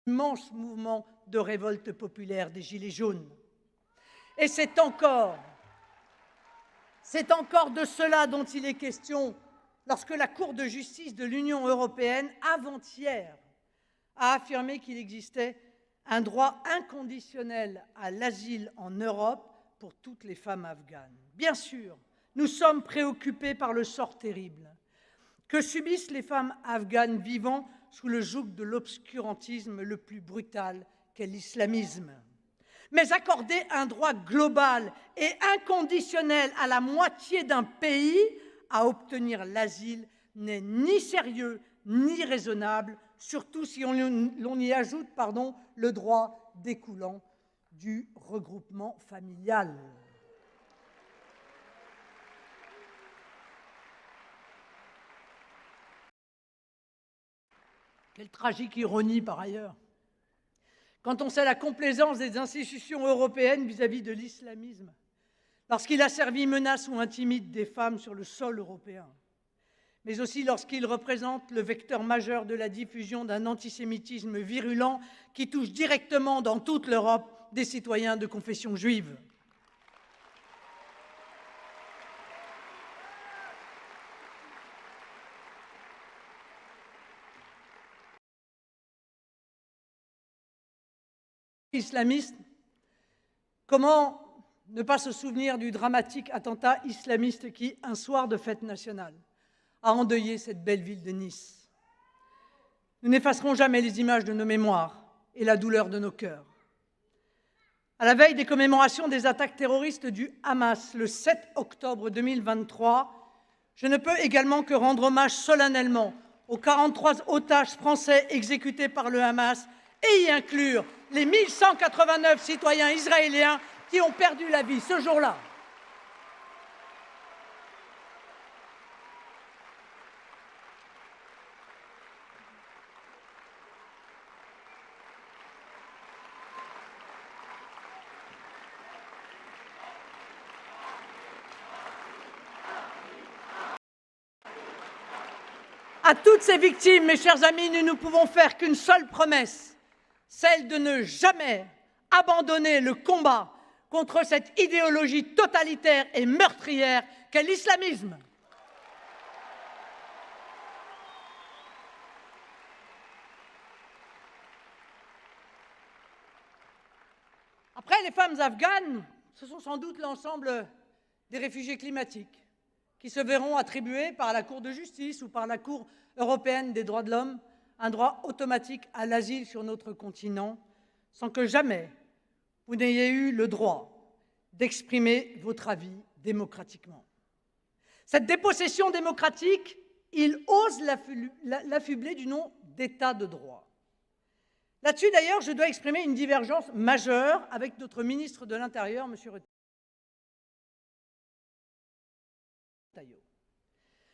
immense mouvement de révolte populaire des Gilets jaunes. Et c'est encore de cela dont il est question lorsque la Cour de justice de l'Union européenne, avant-hier, a affirmé qu'il existait un droit inconditionnel à l'asile en Europe pour toutes les femmes afghanes. Bien sûr, nous sommes préoccupés par le sort terrible que subissent les femmes afghanes vivant sous le joug de l'obscurantisme le plus brutal qu'est l'islamisme. Mais accorder un droit global et inconditionnel à la moitié d'un pays à obtenir l'asile n'est ni sérieux ni raisonnable, surtout si l'on y ajoute le droit découlant du regroupement familial. Quelle tragique ironie, par ailleurs, quand on sait la complaisance des institutions européennes vis-à-vis de l'islamisme, lorsqu'il asservit, menace ou intimide des femmes sur le sol européen, mais aussi lorsqu'il représente le vecteur majeur de la diffusion d'un antisémitisme virulent qui touche directement dans toute l'Europe des citoyens de confession juive. Islamiste, comment ne pas se souvenir du dramatique attentat islamiste qui, un soir de fête nationale, a endeuillé cette belle ville de Nice. Nous n'effacerons jamais les images de nos mémoires et la douleur de nos cœurs. À la veille des commémorations des attaques terroristes du Hamas, le 7 octobre 2023, je ne peux également que rendre hommage solennellement aux 43 otages français exécutés par le Hamas et y inclure les 1189 citoyens israéliens qui ont perdu la vie ce jour-là. À toutes ces victimes, mes chers amis, nous ne pouvons faire qu'une seule promesse, celle de ne jamais abandonner le combat contre cette idéologie totalitaire et meurtrière qu'est l'islamisme. Après les femmes afghanes, ce sont sans doute l'ensemble des réfugiés climatiques qui se verront attribuer par la Cour de justice ou par la Cour européenne des droits de l'homme un droit automatique à l'asile sur notre continent, sans que jamais vous n'ayez eu le droit d'exprimer votre avis démocratiquement. Cette dépossession démocratique, il ose l'affubler du nom d'État de droit. Là-dessus, d'ailleurs, je dois exprimer une divergence majeure avec notre ministre de l'Intérieur, M. Retailleau.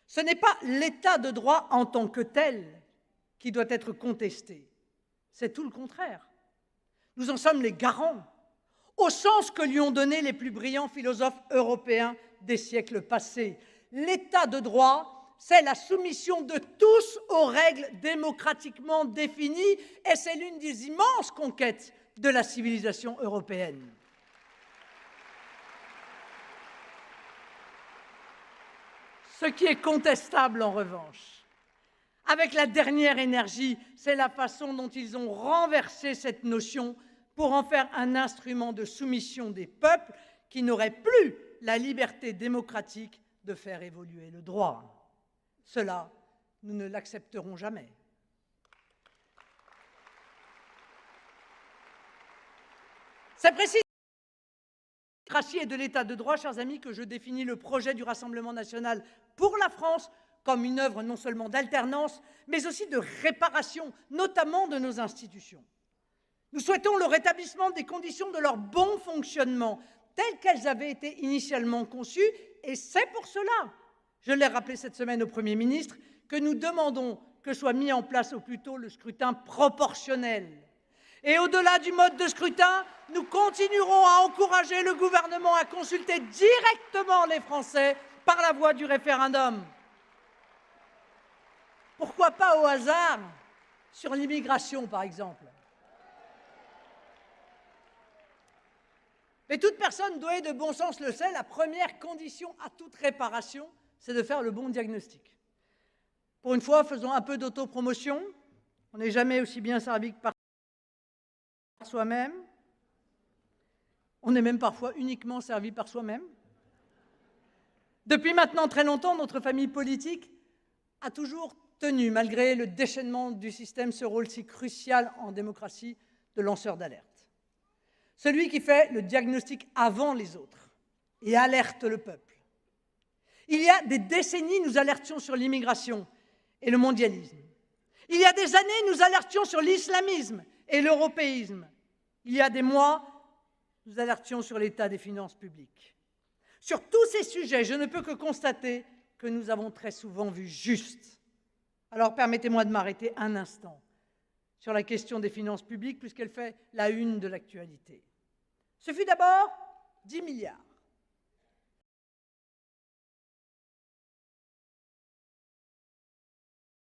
Ce n'est pas l'État de droit en tant que tel qui doit être contesté, c'est tout le contraire. Nous en sommes les garants, au sens que lui ont donné les plus brillants philosophes européens des siècles passés. L'État de droit, c'est la soumission de tous aux règles démocratiquement définies, et c'est l'une des immenses conquêtes de la civilisation européenne. Ce qui est contestable, en revanche, avec la dernière énergie, c'est la façon dont ils ont renversé cette notion pour en faire un instrument de soumission des peuples qui n'auraient plus la liberté démocratique de faire évoluer le droit. Cela, nous ne l'accepterons jamais. C'est précisément de la démocratie et de l'état de droit, chers amis, que je définis le projet du Rassemblement national pour la France comme une œuvre non seulement d'alternance, mais aussi de réparation, notamment de nos institutions. Nous souhaitons le rétablissement des conditions de leur bon fonctionnement, telles qu'elles avaient été initialement conçues, et c'est pour cela, je l'ai rappelé cette semaine au Premier ministre, que nous demandons que soit mis en place au plus tôt le scrutin proportionnel. Et au-delà du mode de scrutin, nous continuerons à encourager le gouvernement à consulter directement les Français par la voie du référendum. Pourquoi pas au hasard sur l'immigration, par exemple? Mais toute personne douée de bon sens le sait, la première condition à toute réparation, c'est de faire le bon diagnostic. Pour une fois, faisons un peu d'autopromotion. On n'est jamais aussi bien servi que par soi-même. On est même parfois uniquement servi par soi-même. Depuis maintenant très longtemps, notre famille politique a toujours tenu, malgré le déchaînement du système, ce rôle si crucial en démocratie de lanceur d'alerte. Celui qui fait le diagnostic avant les autres et alerte le peuple. Il y a des décennies, nous alertions sur l'immigration et le mondialisme. Il y a des années, nous alertions sur l'islamisme et l'européisme. Il y a des mois, nous alertions sur l'état des finances publiques. Sur tous ces sujets, je ne peux que constater que nous avons très souvent vu juste. Alors permettez-moi de m'arrêter un instant sur la question des finances publiques, puisqu'elle fait la une de l'actualité. Ce fut d'abord 10 milliards.